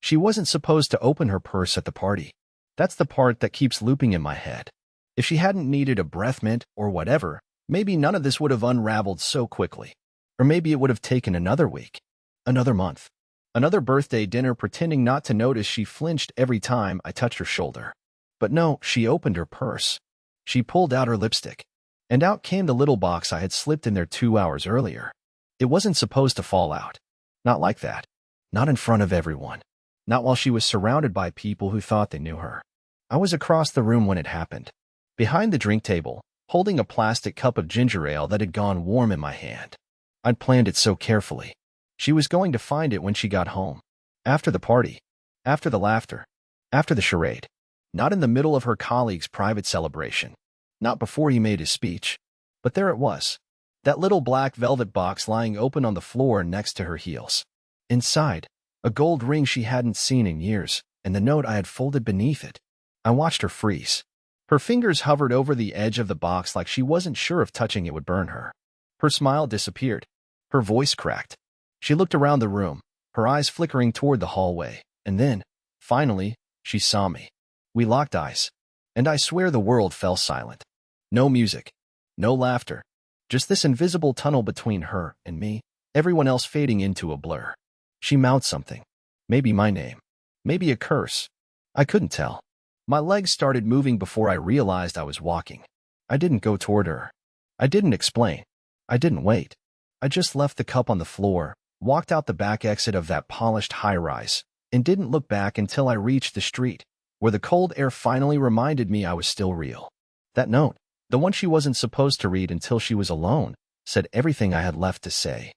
She wasn't supposed to open her purse at the party. That's the part that keeps looping in my head. If she hadn't needed a breath mint or whatever, maybe none of this would have unraveled so quickly. Or maybe it would have taken another week, another month, another birthday dinner pretending not to notice. She flinched every time I touched her shoulder. But no, she opened her purse. She pulled out her lipstick. And out came the little box I had slipped in there 2 hours earlier. It wasn't supposed to fall out. Not like that. Not in front of everyone. Not while she was surrounded by people who thought they knew her. I was across the room when it happened. Behind the drink table, holding a plastic cup of ginger ale that had gone warm in my hand. I'd planned it so carefully. She was going to find it when she got home. After the party. After the laughter. After the charade. Not in the middle of her colleague's private celebration. Not before he made his speech. But there it was. That little black velvet box lying open on the floor next to her heels. Inside, a gold ring she hadn't seen in years, and the note I had folded beneath it. I watched her freeze. Her fingers hovered over the edge of the box like she wasn't sure if touching it would burn her. Her smile disappeared. Her voice cracked. She looked around the room, her eyes flickering toward the hallway, and then, finally, she saw me. We locked eyes, and I swear the world fell silent. No music, no laughter, just this invisible tunnel between her and me, everyone else fading into a blur. She mouthed something. Maybe my name. Maybe a curse. I couldn't tell. My legs started moving before I realized I was walking. I didn't go toward her. I didn't explain. I didn't wait. I just left the cup on the floor, walked out the back exit of that polished high-rise, and didn't look back until I reached the street, where the cold air finally reminded me I was still real. That note, the one she wasn't supposed to read until she was alone, said everything I had left to say.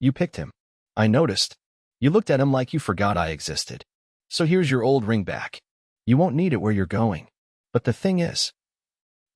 You picked him. I noticed. You looked at him like you forgot I existed. So here's your old ring back. You won't need it where you're going. But the thing is,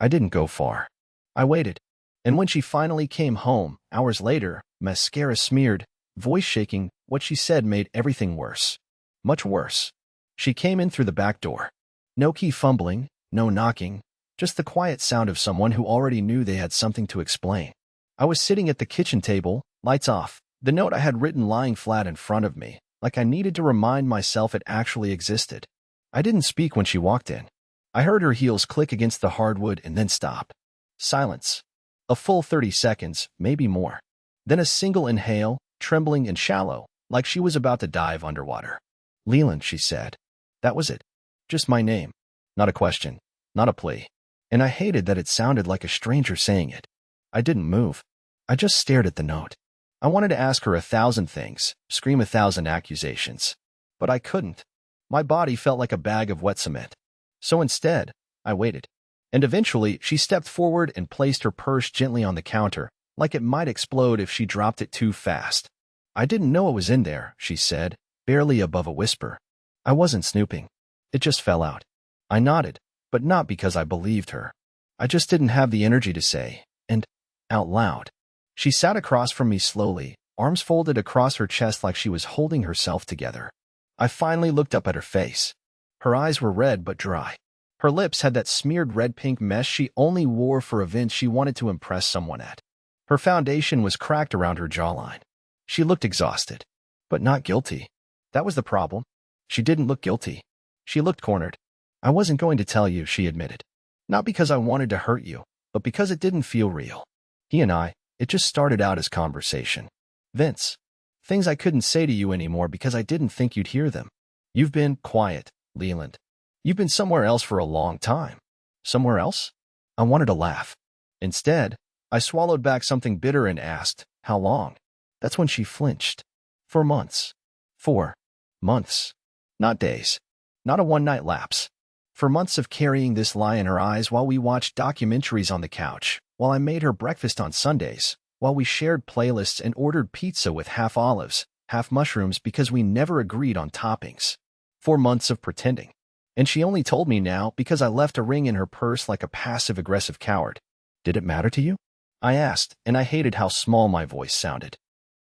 I didn't go far. I waited. And when she finally came home, hours later, mascara smeared, voice shaking, what she said made everything worse. Much worse. She came in through the back door. No key fumbling, no knocking, just the quiet sound of someone who already knew they had something to explain. I was sitting at the kitchen table, lights off, the note I had written lying flat in front of me, like I needed to remind myself it actually existed. I didn't speak when she walked in. I heard her heels click against the hardwood and then stop. Silence. A full 30 seconds, maybe more. Then a single inhale, trembling and shallow, like she was about to dive underwater. Leland, she said. That was it. Just my name. Not a question. Not a plea. And I hated that it sounded like a stranger saying it. I didn't move. I just stared at the note. I wanted to ask her 1,000 things, scream 1,000 accusations. But I couldn't. My body felt like a bag of wet cement. So instead, I waited. And eventually, she stepped forward and placed her purse gently on the counter, like it might explode if she dropped it too fast. I didn't know it was in there, she said, barely above a whisper. I wasn't snooping. It just fell out. I nodded, but not because I believed her. I just didn't have the energy to say, and out loud. She sat across from me slowly, arms folded across her chest like she was holding herself together. I finally looked up at her face. Her eyes were red but dry. Her lips had that smeared red-pink mess she only wore for events she wanted to impress someone at. Her foundation was cracked around her jawline. She looked exhausted, but not guilty. That was the problem. She didn't look guilty. She looked cornered. I wasn't going to tell you, she admitted. Not because I wanted to hurt you, but because it didn't feel real. He and I, it just started out as conversation. Vince. Things I couldn't say to you anymore because I didn't think you'd hear them. You've been quiet, Leland. You've been somewhere else for a long time. Somewhere else? I wanted to laugh. Instead, I swallowed back something bitter and asked, how long? That's when she flinched. For months. 4 months. Not days. Not a one-night lapse. For months of carrying this lie in her eyes while we watched documentaries on the couch, while I made her breakfast on Sundays, while we shared playlists and ordered pizza with half olives, half mushrooms because we never agreed on toppings. 4 months of pretending. And she only told me now because I left a ring in her purse like a passive-aggressive coward. Did it matter to you? I asked, and I hated how small my voice sounded.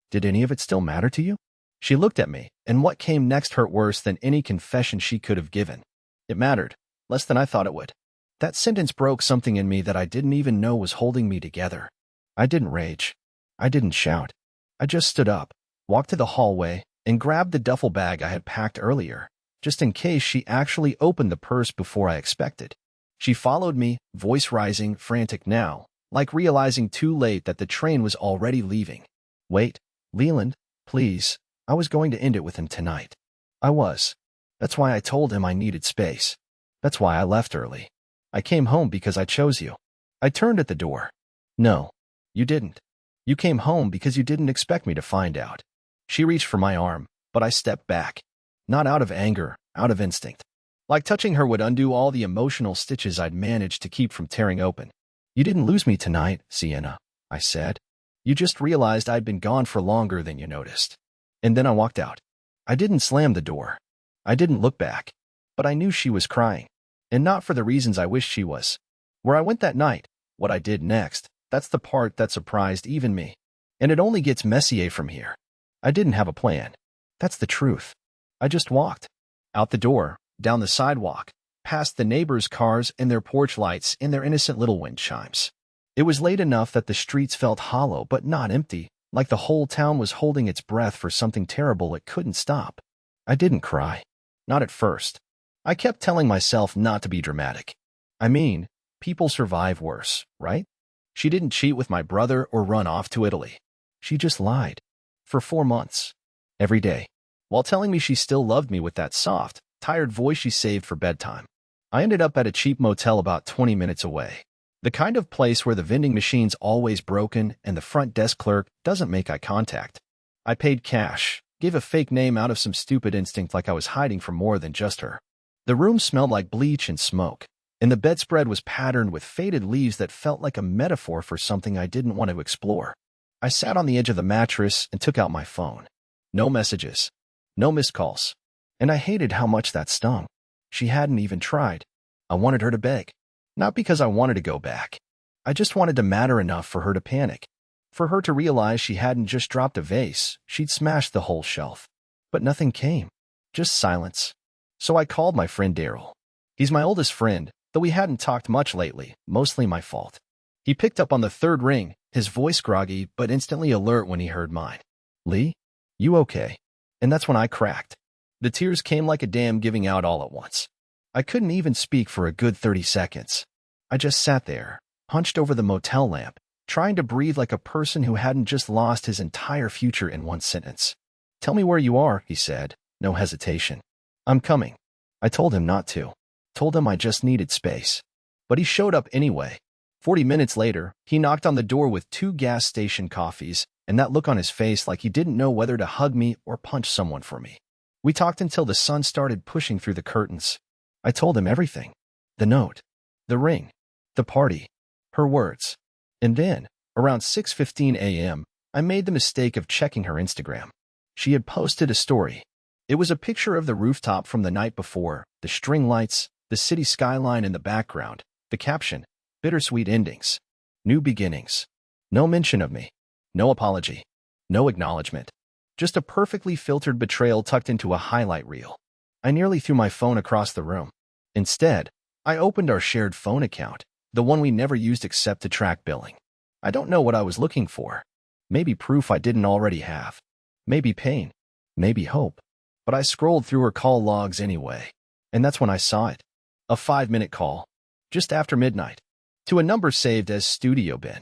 Did any of it still matter to you? She looked at me, and what came next hurt worse than any confession she could have given. It mattered, less than I thought it would. That sentence broke something in me that I didn't even know was holding me together. I didn't rage. I didn't shout. I just stood up, walked to the hallway, and grabbed the duffel bag I had packed earlier, just in case she actually opened the purse before I expected. She followed me, voice rising, frantic now, like realizing too late that the train was already leaving. Wait, Leland, please, I was going to end it with him tonight. I was. That's why I told him I needed space. That's why I left early. I came home because I chose you. I turned at the door. No, you didn't. You came home because you didn't expect me to find out. She reached for my arm, but I stepped back. Not out of anger, out of instinct. Like touching her would undo all the emotional stitches I'd managed to keep from tearing open. You didn't lose me tonight, Sienna, I said. You just realized I'd been gone for longer than you noticed. And then I walked out. I didn't slam the door. I didn't look back. But I knew she was crying. And not for the reasons I wished she was. Where I went that night, what I did next, that's the part that surprised even me. And it only gets messier from here. I didn't have a plan. That's the truth. I just walked. Out the door, down the sidewalk, past the neighbors' cars and their porch lights and their innocent little wind chimes. It was late enough that the streets felt hollow but not empty, like the whole town was holding its breath for something terrible it couldn't stop. I didn't cry. Not at first. I kept telling myself not to be dramatic. I mean, people survive worse, right? She didn't cheat with my brother or run off to Italy. She just lied. For 4 months. Every day. While telling me she still loved me with that soft, tired voice she saved for bedtime. I ended up at a cheap motel about 20 minutes away. The kind of place where the vending machine's always broken and the front desk clerk doesn't make eye contact. I paid cash, gave a fake name out of some stupid instinct like I was hiding from more than just her. The room smelled like bleach and smoke, and the bedspread was patterned with faded leaves that felt like a metaphor for something I didn't want to explore. I sat on the edge of the mattress and took out my phone. No messages. No missed calls. And I hated how much that stung. She hadn't even tried. I wanted her to beg. Not because I wanted to go back. I just wanted to matter enough for her to panic. For her to realize she hadn't just dropped a vase, she'd smashed the whole shelf. But nothing came. Just silence. So I called my friend Daryl. He's my oldest friend, though we hadn't talked much lately, mostly my fault. He picked up on the third ring, his voice groggy but instantly alert when he heard mine. Lee? You okay? And that's when I cracked. The tears came like a dam giving out all at once. I couldn't even speak for a good 30 seconds. I just sat there, hunched over the motel lamp, trying to breathe like a person who hadn't just lost his entire future in one sentence. Tell me where you are, he said, no hesitation. I'm coming. I told him not to. Told him I just needed space. But he showed up anyway. 40 minutes later, he knocked on the door with 2 gas station coffees and that look on his face like he didn't know whether to hug me or punch someone for me. We talked until the sun started pushing through the curtains. I told him everything. The note. The ring. The party. Her words. And then, around 6:15 a.m., I made the mistake of checking her Instagram. She had posted a story. It was a picture of the rooftop from the night before, the string lights, the city skyline in the background, the caption, bittersweet endings. New beginnings. No mention of me. No apology. No acknowledgement. Just a perfectly filtered betrayal tucked into a highlight reel. I nearly threw my phone across the room. Instead, I opened our shared phone account, the one we never used except to track billing. I don't know what I was looking for. Maybe proof I didn't already have. Maybe pain. Maybe hope. But I scrolled through her call logs anyway. And that's when I saw it. A 5-minute call. Just after midnight. To a number saved as Studio Ben.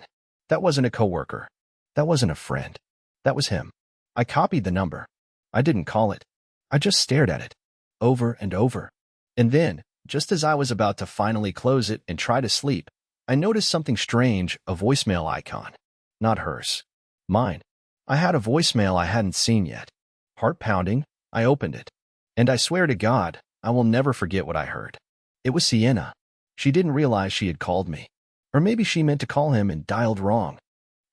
That wasn't a coworker. That wasn't a friend. That was him. I copied the number. I didn't call it. I just stared at it. Over and over. And then, just as I was about to finally close it and try to sleep, I noticed something strange, a voicemail icon. Not hers. Mine. I had a voicemail I hadn't seen yet. Heart pounding, I opened it. And I swear to God, I will never forget what I heard. It was Sienna. She didn't realize she had called me. Or maybe she meant to call him and dialed wrong.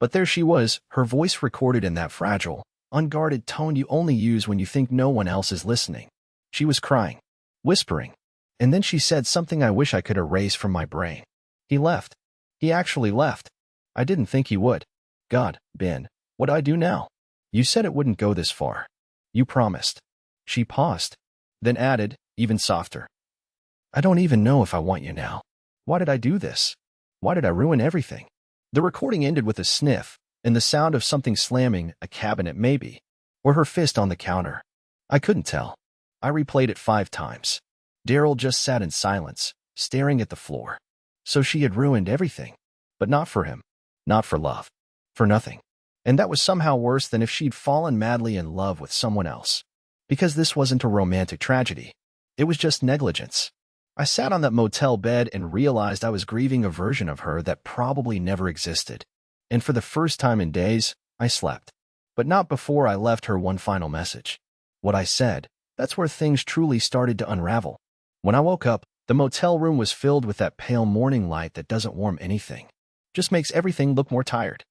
But there she was, her voice recorded in that fragile, unguarded tone you only use when you think no one else is listening. She was crying, whispering, and then she said something I wish I could erase from my brain. He left. He actually left. I didn't think he would. God, Ben, what do I do now? You said it wouldn't go this far. You promised. She paused, then added, even softer. I don't even know if I want you now. Why did I do this? Why did I ruin everything? The recording ended with a sniff and the sound of something slamming, a cabinet maybe, or her fist on the counter. I couldn't tell. I replayed it 5 times. Daryl just sat in silence, staring at the floor. So she had ruined everything. But not for him. Not for love. For nothing. And that was somehow worse than if she'd fallen madly in love with someone else. Because this wasn't a romantic tragedy. It was just negligence. I sat on that motel bed and realized I was grieving a version of her that probably never existed. And for the first time in days, I slept. But not before I left her one final message. What I said, that's where things truly started to unravel. When I woke up, the motel room was filled with that pale morning light that doesn't warm anything. Just makes everything look more tired.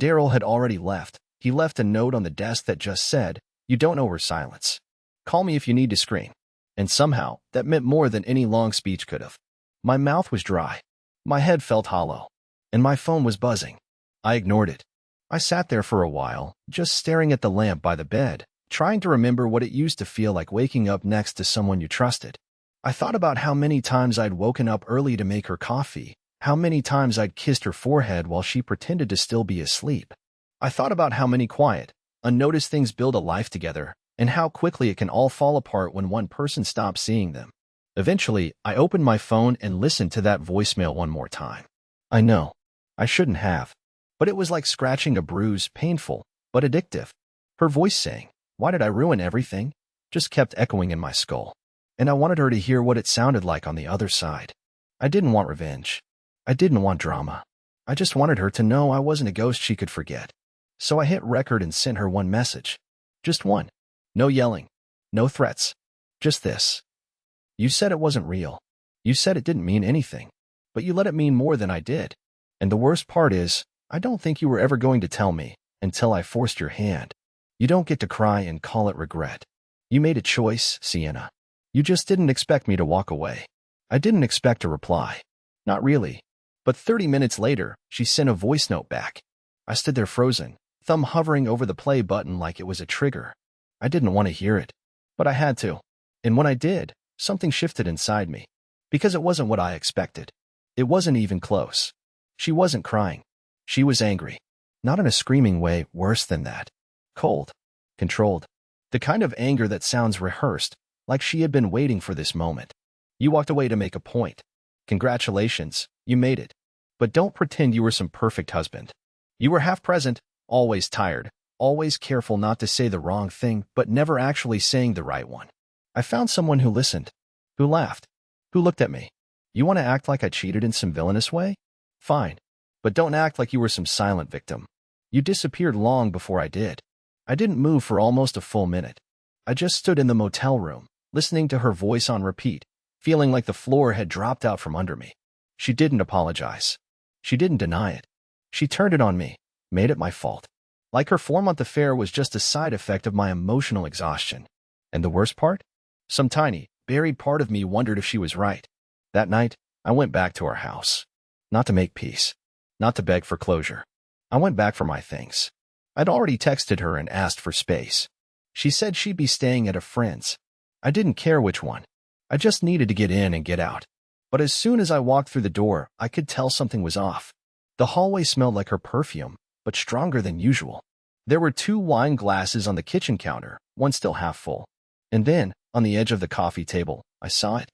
Daryl had already left. He left a note on the desk that just said, "You don't know her silence. Call me if you need to scream." And somehow, that meant more than any long speech could have. My mouth was dry. My head felt hollow. And my phone was buzzing. I ignored it. I sat there for a while, just staring at the lamp by the bed, trying to remember what it used to feel like waking up next to someone you trusted. I thought about how many times I'd woken up early to make her coffee, how many times I'd kissed her forehead while she pretended to still be asleep. I thought about how many quiet, unnoticed things build a life together, and how quickly it can all fall apart when one person stops seeing them. Eventually, I opened my phone and listened to that voicemail one more time. I know, I shouldn't have, but it was like scratching a bruise, painful, but addictive. Her voice saying, "Why did I ruin everything?" just kept echoing in my skull. And I wanted her to hear what it sounded like on the other side. I didn't want revenge. I didn't want drama. I just wanted her to know I wasn't a ghost she could forget. So I hit record and sent her one message. Just one. No yelling. No threats. Just this. "You said it wasn't real. You said it didn't mean anything. But you let it mean more than I did. And the worst part is, I don't think you were ever going to tell me until I forced your hand. You don't get to cry and call it regret. You made a choice, Sienna. You just didn't expect me to walk away." I didn't expect a reply. Not really. But 30 minutes later, she sent a voice note back. I stood there frozen, thumb hovering over the play button like it was a trigger. I didn't want to hear it, but I had to. And when I did, something shifted inside me. Because it wasn't what I expected. It wasn't even close. She wasn't crying. She was angry. Not in a screaming way, worse than that. Cold. Controlled. The kind of anger that sounds rehearsed, like she had been waiting for this moment. "You walked away to make a point. Congratulations, you made it. But don't pretend you were some perfect husband. You were half present, always tired, always careful not to say the wrong thing, but never actually saying the right one. I found someone who listened, who laughed, who looked at me. You want to act like I cheated in some villainous way? Fine. But don't act like you were some silent victim. You disappeared long before I did. I didn't move for almost a full minute. I just stood in the motel room, listening to her voice on repeat, feeling like the floor had dropped out from under me. She didn't apologize. She didn't deny it. She turned it on me, made it my fault. Like her 4-month affair was just a side effect of my emotional exhaustion. And the worst part? Some tiny, buried part of me wondered if she was right. That night, I went back to our house. Not to make peace. Not to beg for closure. I went back for my things. I'd already texted her and asked for space. She said she'd be staying at a friend's. I didn't care which one. I just needed to get in and get out. But as soon as I walked through the door, I could tell something was off. The hallway smelled like her perfume, but stronger than usual. There were 2 wine glasses on the kitchen counter, one still half full. And then, on the edge of the coffee table, I saw it.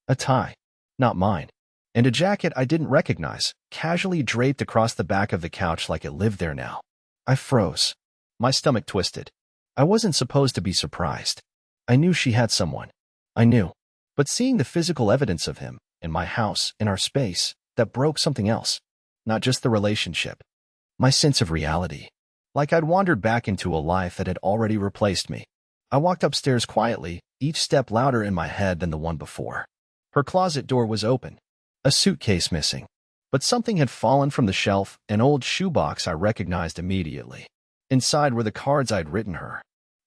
A tie. Not mine. And a jacket I didn't recognize, casually draped across the back of the couch like it lived there now. I froze. My stomach twisted. I wasn't supposed to be surprised. I knew she had someone. I knew. But seeing the physical evidence of him, in my house, in our space, that broke something else. Not just the relationship. My sense of reality. Like I'd wandered back into a life that had already replaced me. I walked upstairs quietly, each step louder in my head than the one before. Her closet door was open. A suitcase missing. But something had fallen from the shelf, an old shoebox I recognized immediately. Inside were the cards I'd written her.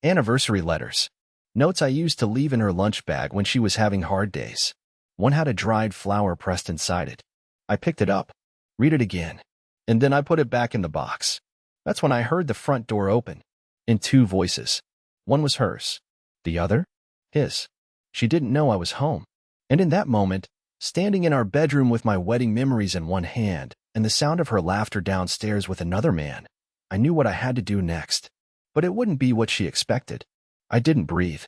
Anniversary letters. Notes I used to leave in her lunch bag when she was having hard days. One had a dried flower pressed inside it. I picked it up. Read it again. And then I put it back in the box. That's when I heard the front door open. In 2 voices. One was hers. The other? His. She didn't know I was home. And in that moment, standing in our bedroom with my wedding memories in one hand and the sound of her laughter downstairs with another man, I knew what I had to do next. but it wouldn't be what she expected. I didn't breathe.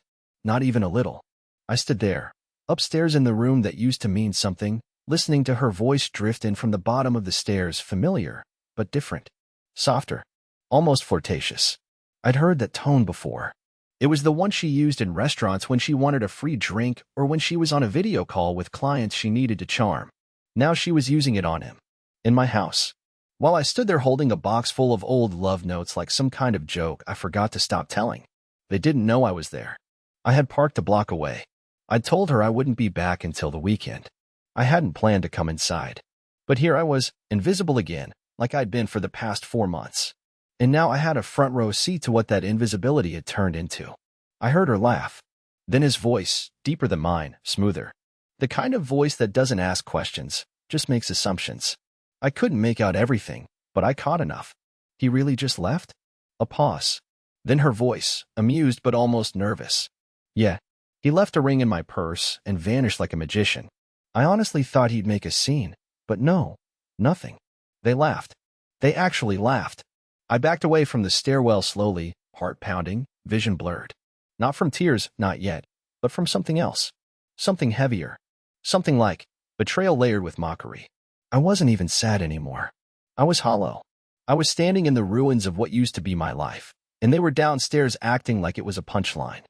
Not even a little. I stood there, upstairs in the room that used to mean something, listening to her voice drift in from the bottom of the stairs, familiar, but different. Softer. Almost flirtatious. I'd heard that tone before. It was the one she used in restaurants when she wanted a free drink or when she was on a video call with clients she needed to charm. Now she was using it on him. In my house. While I stood there holding a box full of old love notes like some kind of joke I forgot to stop telling. They didn't know I was there. I had parked a block away. I'd told her I wouldn't be back until the weekend. I hadn't planned to come inside. But here I was, invisible again, like I'd been for the past 4 months. And now I had a front row seat to what that invisibility had turned into. I heard her laugh. Then his voice, deeper than mine, smoother. The kind of voice that doesn't ask questions, just makes assumptions. I couldn't make out everything, but I caught enough. He really just left? A pause. Then her voice, amused but almost nervous. Yeah, he left a ring in my purse and vanished like a magician. I honestly thought he'd make a scene, but no, nothing. They laughed. They actually laughed. I backed away from the stairwell slowly, heart pounding, vision blurred. Not from tears, not yet, but from something else. Something heavier. Something like betrayal layered with mockery. I wasn't even sad anymore. I was hollow. I was standing in the ruins of what used to be my life, and they were downstairs acting like it was a punchline.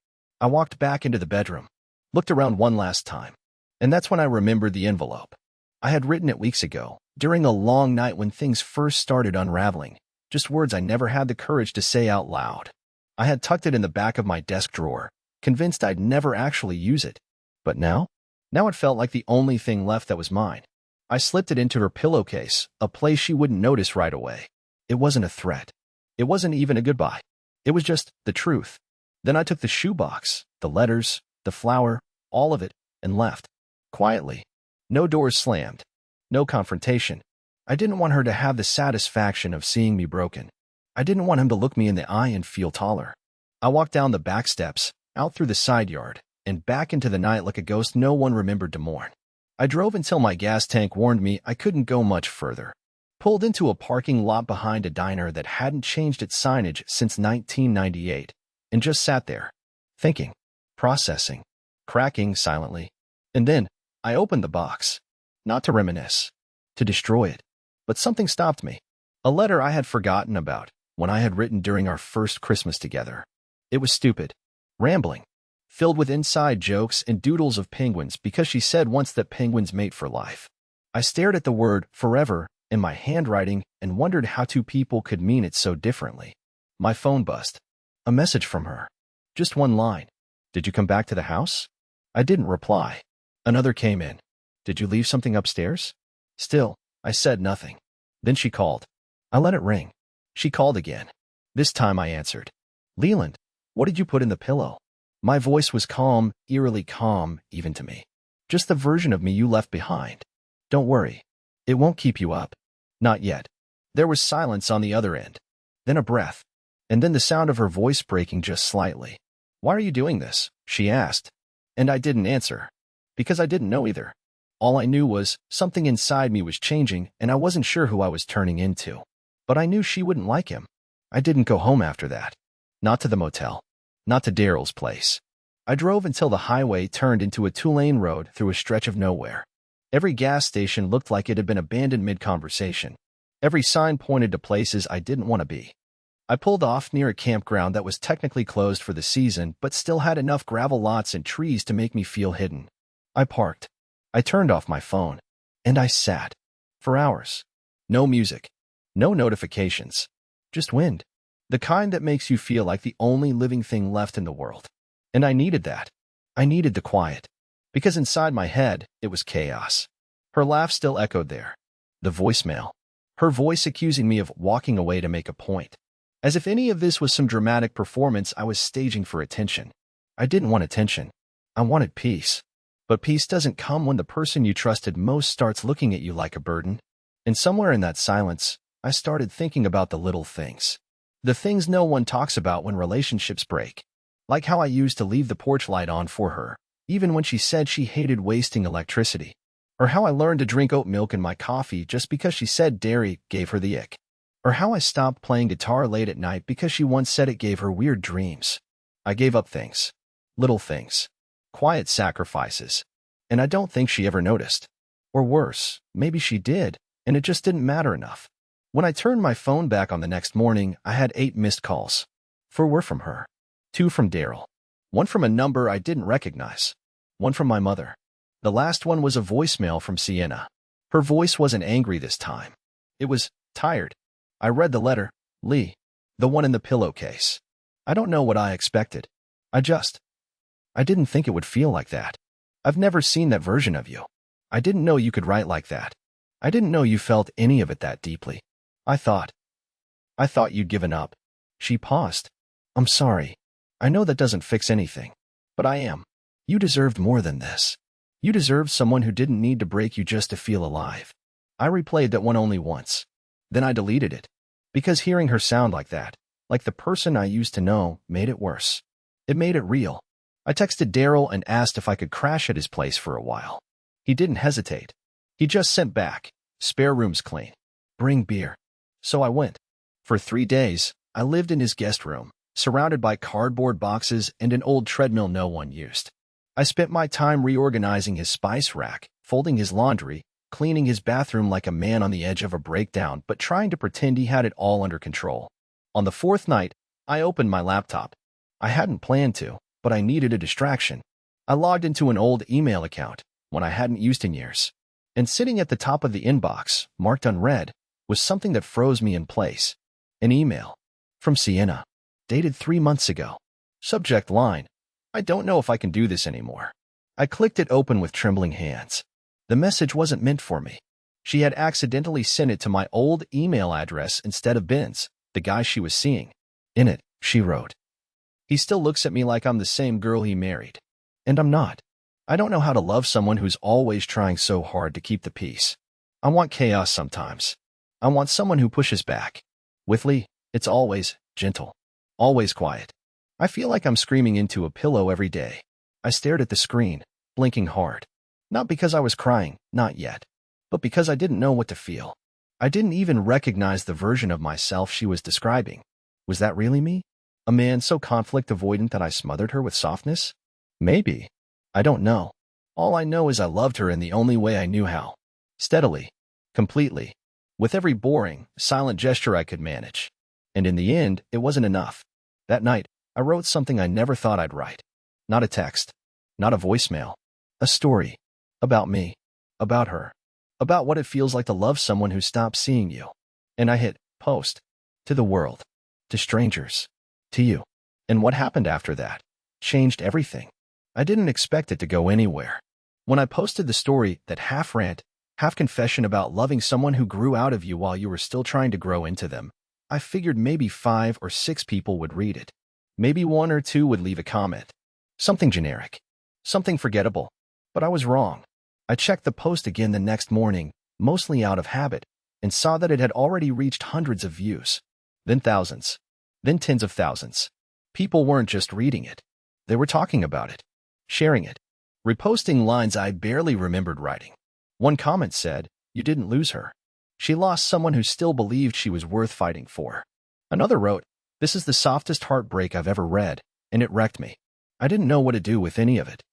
I walked back into the bedroom, looked around one last time, and that's when I remembered the envelope. I had written it weeks ago, during a long night when things first started unraveling, just words I never had the courage to say out loud. I had tucked it in the back of my desk drawer, convinced I'd never actually use it. But now it felt like the only thing left that was mine. I slipped it into her pillowcase, a place she wouldn't notice right away. It wasn't a threat. It wasn't even a goodbye. It was just the truth. Then I took the shoebox, the letters, the flower, all of it, and left. Quietly. No doors slammed. No confrontation. I didn't want her to have the satisfaction of seeing me broken. I didn't want him to look me in the eye and feel taller. I walked down the back steps, out through the side yard, and back into the night like a ghost no one remembered to mourn. I drove until my gas tank warned me I couldn't go much further. Pulled into a parking lot behind a diner that hadn't changed its signage since 1998, and just sat there, thinking, processing, cracking silently. And then, I opened the box. Not to reminisce, to destroy it. But something stopped me. A letter I had forgotten about, one I had written during our first Christmas together. It was stupid, rambling, filled with inside jokes and doodles of penguins because she said once that penguins mate for life. I stared at the word forever in my handwriting and wondered how two people could mean it so differently. My phone buzzed. A message from her. Just one line. Did you come back to the house? I didn't reply. Another came in. Did you leave something upstairs? Still, I said nothing. Then she called. I let it ring. She called again. This time I answered. Leland, what did you put in the pillow? My voice was calm, eerily calm, even to me. Just the version of me you left behind. Don't worry. It won't keep you up. Not yet. There was silence on the other end. Then a breath. And then the sound of her voice breaking just slightly. Why are you doing this? She asked. And I didn't answer. Because I didn't know either. All I knew was something inside me was changing and I wasn't sure who I was turning into. But I knew she wouldn't like him. I didn't go home after that. Not to the motel. Not to Daryl's place. I drove until the highway turned into a two-lane road through a stretch of nowhere. Every gas station looked like it had been abandoned mid-conversation. Every sign pointed to places I didn't want to be. I pulled off near a campground that was technically closed for the season but still had enough gravel lots and trees to make me feel hidden. I parked. I turned off my phone. And I sat. For hours. No music. No notifications. Just wind. The kind that makes you feel like the only living thing left in the world. And I needed that. I needed the quiet. Because inside my head, it was chaos. Her laugh still echoed there. The voicemail. Her voice accusing me of walking away to make a point. As if any of this was some dramatic performance I was staging for attention. I didn't want attention. I wanted peace. But peace doesn't come when the person you trusted most starts looking at you like a burden. And somewhere in that silence, I started thinking about the little things. The things no one talks about when relationships break. Like how I used to leave the porch light on for her, even when she said she hated wasting electricity. Or how I learned to drink oat milk in my coffee just because she said dairy gave her the ick. Or how I stopped playing guitar late at night because she once said it gave her weird dreams. I gave up things. Little things. Quiet sacrifices. And I don't think she ever noticed. Or worse, maybe she did, and it just didn't matter enough. When I turned my phone back on the next morning, I had 8 missed calls. 4 were from her. 2 from Daryl. 1 from a number I didn't recognize. 1 from my mother. The last one was a voicemail from Sienna. Her voice wasn't angry this time. It was tired. I read the letter. Lee. The one in the pillowcase. I don't know what I expected. I didn't think it would feel like that. I've never seen that version of you. I didn't know you could write like that. I didn't know you felt any of it that deeply. I thought you'd given up. She paused. I'm sorry. I know that doesn't fix anything. But I am. You deserved more than this. You deserved someone who didn't need to break you just to feel alive. I replayed that one only once. Then I deleted it. Because hearing her sound like that, like the person I used to know, made it worse. It made it real. I texted Daryl and asked if I could crash at his place for a while. He didn't hesitate. He just sent back, spare room's clean. Bring beer. So I went. For 3 days, I lived in his guest room, surrounded by cardboard boxes and an old treadmill no one used. I spent my time reorganizing his spice rack, folding his laundry, cleaning his bathroom like a man on the edge of a breakdown but trying to pretend he had it all under control. On the 4th night, I opened my laptop. I hadn't planned to, but I needed a distraction. I logged into an old email account, one I hadn't used in years. And sitting at the top of the inbox, marked unread, was something that froze me in place. An email. From Sienna. Dated 3 months ago. Subject line. I don't know if I can do this anymore. I clicked it open with trembling hands. The message wasn't meant for me. She had accidentally sent it to my old email address instead of Ben's, the guy she was seeing. In it, she wrote, "He still looks at me like I'm the same girl he married. And I'm not. I don't know how to love someone who's always trying so hard to keep the peace. I want chaos sometimes. I want someone who pushes back. With Lee, it's always gentle. Always quiet. I feel like I'm screaming into a pillow every day." I stared at the screen, blinking hard. Not because I was crying, not yet, but because I didn't know what to feel. I didn't even recognize the version of myself she was describing. Was that really me? A man so conflict avoidant that I smothered her with softness? Maybe. I don't know. All I know is I loved her in the only way I knew how. Steadily. Completely. With every boring, silent gesture I could manage. And in the end, it wasn't enough. That night, I wrote something I never thought I'd write. Not a text. Not a voicemail. A story. About me. About her. About what it feels like to love someone who stops seeing you. And I hit post. To the world. To strangers. To you. And what happened after that? Changed everything. I didn't expect it to go anywhere. When I posted the story, that half rant, half confession about loving someone who grew out of you while you were still trying to grow into them, I figured maybe 5 or 6 people would read it. Maybe 1 or 2 would leave a comment. Something generic. Something forgettable. But I was wrong. I checked the post again the next morning, mostly out of habit, and saw that it had already reached hundreds of views. Then thousands. Then tens of thousands. People weren't just reading it. They were talking about it. Sharing it. Reposting lines I barely remembered writing. One comment said, "You didn't lose her. She lost someone who still believed she was worth fighting for." Another wrote, "This is the softest heartbreak I've ever read, and it wrecked me. I didn't know what to do with any of it."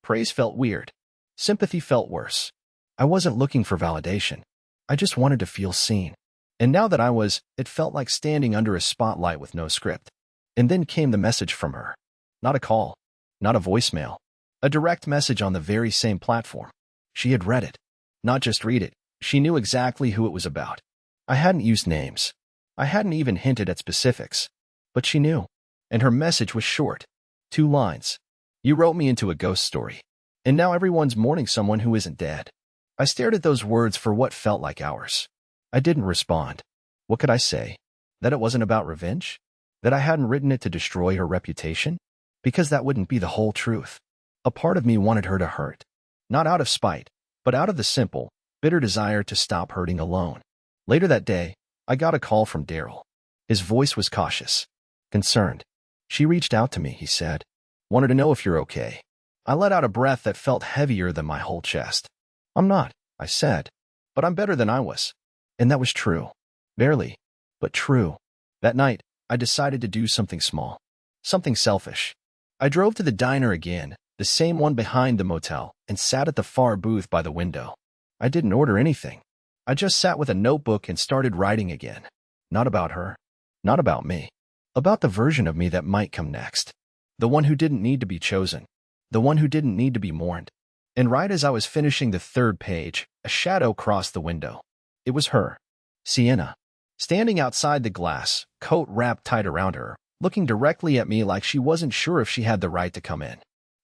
Praise felt weird. Sympathy felt worse. I wasn't looking for validation. I just wanted to feel seen. And now that I was, it felt like standing under a spotlight with no script. And then came the message from her. Not a call. Not a voicemail. A direct message on the very same platform. She had read it. Not just read it. She knew exactly who it was about. I hadn't used names. I hadn't even hinted at specifics. But she knew. And her message was short. 2 lines. "You wrote me into a ghost story. And now everyone's mourning someone who isn't dead." I stared at those words for what felt like hours. I didn't respond. What could I say? That it wasn't about revenge? That I hadn't written it to destroy her reputation? Because that wouldn't be the whole truth. A part of me wanted her to hurt. Not out of spite, but out of the simple, bitter desire to stop hurting alone. Later that day, I got a call from Daryl. His voice was cautious. Concerned. "She reached out to me," he said. "Wanted to know if you're okay." I let out a breath that felt heavier than my whole chest. "I'm not," I said. "But I'm better than I was." And that was true. Barely. but true. That night, I decided to do something small. Something selfish. I drove to the diner again, the same one behind the motel, and sat at the far booth by the window. I didn't order anything. I just sat with a notebook and started writing again. Not about her. Not about me. About the version of me that might come next. The one who didn't need to be chosen. The one who didn't need to be mourned. And right as I was finishing the third page, a shadow crossed the window. It was her. Sienna. Standing outside the glass, coat wrapped tight around her, looking directly at me like she wasn't sure if she had the right to come in.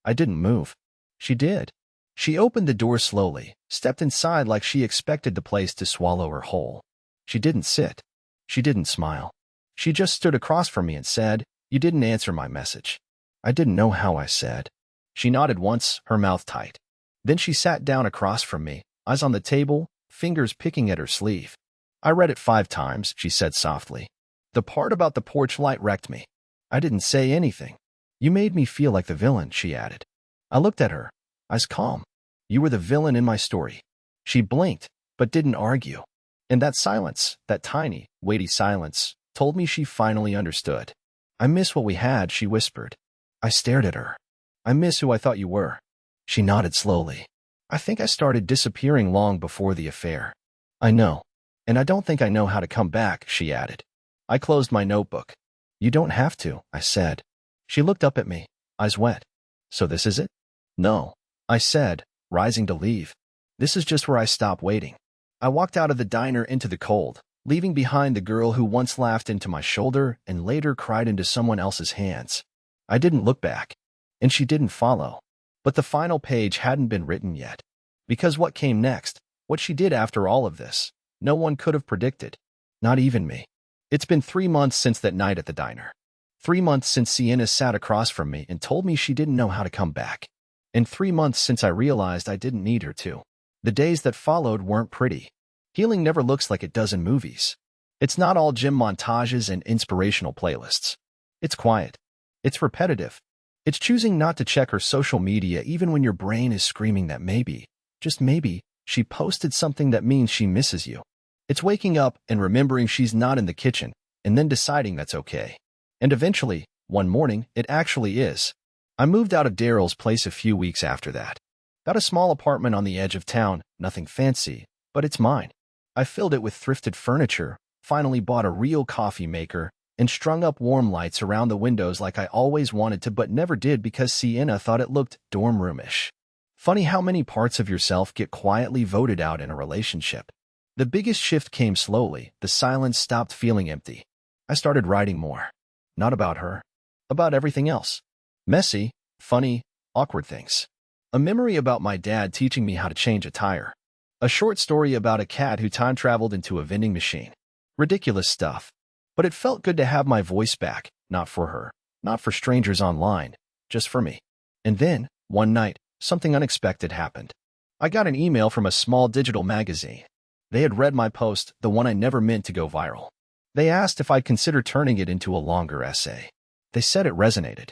I didn't move. She did. She opened the door slowly, stepped inside like she expected the place to swallow her whole. She didn't sit. She didn't smile. She just stood across from me and said, "You didn't answer my message." I didn't know how I said. She nodded once, her mouth tight. Then she sat down across from me, eyes on the table, fingers picking at her sleeve. "I read it 5 times, she said softly. The part about the porch light wrecked me. I didn't say anything. "You made me feel like the villain," she added. I looked at her, eyes calm. "You were the villain in my story." She blinked, but didn't argue. And that silence, that tiny, weighty silence, told me she finally understood. "I miss what we had," she whispered. I stared at her. "I miss who I thought you were." She nodded slowly. "I think I started disappearing long before the affair." "I know. And I don't think I know how to come back," she added. I closed my notebook. "You don't have to," I said. She looked up at me, eyes wet. "So this is it?" "No," I said, rising to leave. "This is just where I stop waiting." I walked out of the diner into the cold, leaving behind the girl who once laughed into my shoulder and later cried into someone else's hands. I didn't look back, and she didn't follow. But the final page hadn't been written yet. Because what came next, what she did after all of this, no one could have predicted. Not even me. It's been 3 months since that night at the diner. 3 months since Sienna sat across from me and told me she didn't know how to come back. And 3 months since I realized I didn't need her to. The days that followed weren't pretty. Healing never looks like it does in movies. It's not all gym montages and inspirational playlists. It's quiet. It's repetitive. It's choosing not to check her social media even when your brain is screaming that maybe, just maybe, she posted something that means she misses you. It's waking up and remembering she's not in the kitchen, and then deciding that's okay. And eventually, one morning, it actually is. I moved out of Daryl's place a few weeks after that. Got a small apartment on the edge of town, nothing fancy, but it's mine. I filled it with thrifted furniture, finally bought a real coffee maker, and strung up warm lights around the windows like I always wanted to but never did because Sienna thought it looked dorm roomish. Funny how many parts of yourself get quietly voted out in a relationship. The biggest shift came slowly. The silence stopped feeling empty. I started writing more. Not about her. About everything else. Messy, funny, awkward things. A memory about my dad teaching me how to change a tire. A short story about a cat who time-traveled into a vending machine. Ridiculous stuff. But it felt good to have my voice back, not for her, not for strangers online, just for me. And then, one night, something unexpected happened. I got an email from a small digital magazine. They had read my post, the one I never meant to go viral. They asked if I'd consider turning it into a longer essay. They said it resonated.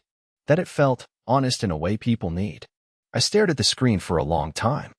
That it felt honest in a way people need. I stared at the screen for a long time.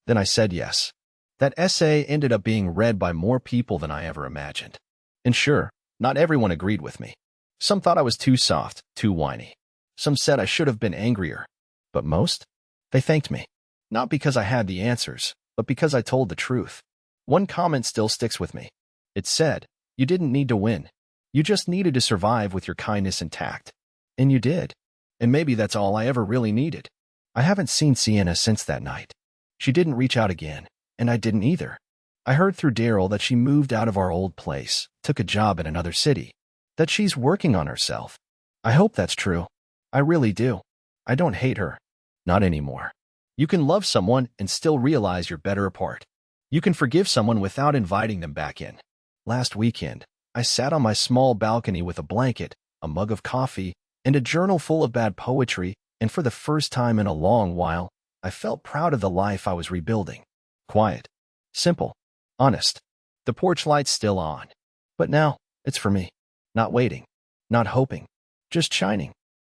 Then I said yes. That essay ended up being read by more people than I ever imagined. And sure, not everyone agreed with me. Some thought I was too soft, too whiny. Some said I should have been angrier. But most? They thanked me. Not because I had the answers, but because I told the truth. One comment still sticks with me. It said, "You didn't need to win. You just needed to survive with your kindness intact." And you did. And maybe that's all I ever really needed. I haven't seen Sienna since that night. She didn't reach out again, and I didn't either. I heard through Daryl that she moved out of our old place, took a job in another city, that she's working on herself. I hope that's true. I really do. I don't hate her. Not anymore. You can love someone and still realize you're better apart. You can forgive someone without inviting them back in. Last weekend, I sat on my small balcony with a blanket, a mug of coffee, and a journal full of bad poetry, and for the first time in a long while, I felt proud of the life I was rebuilding. Quiet. Simple. Honest. The porch light's still on. But now, it's for me. Not waiting. Not hoping. Just shining.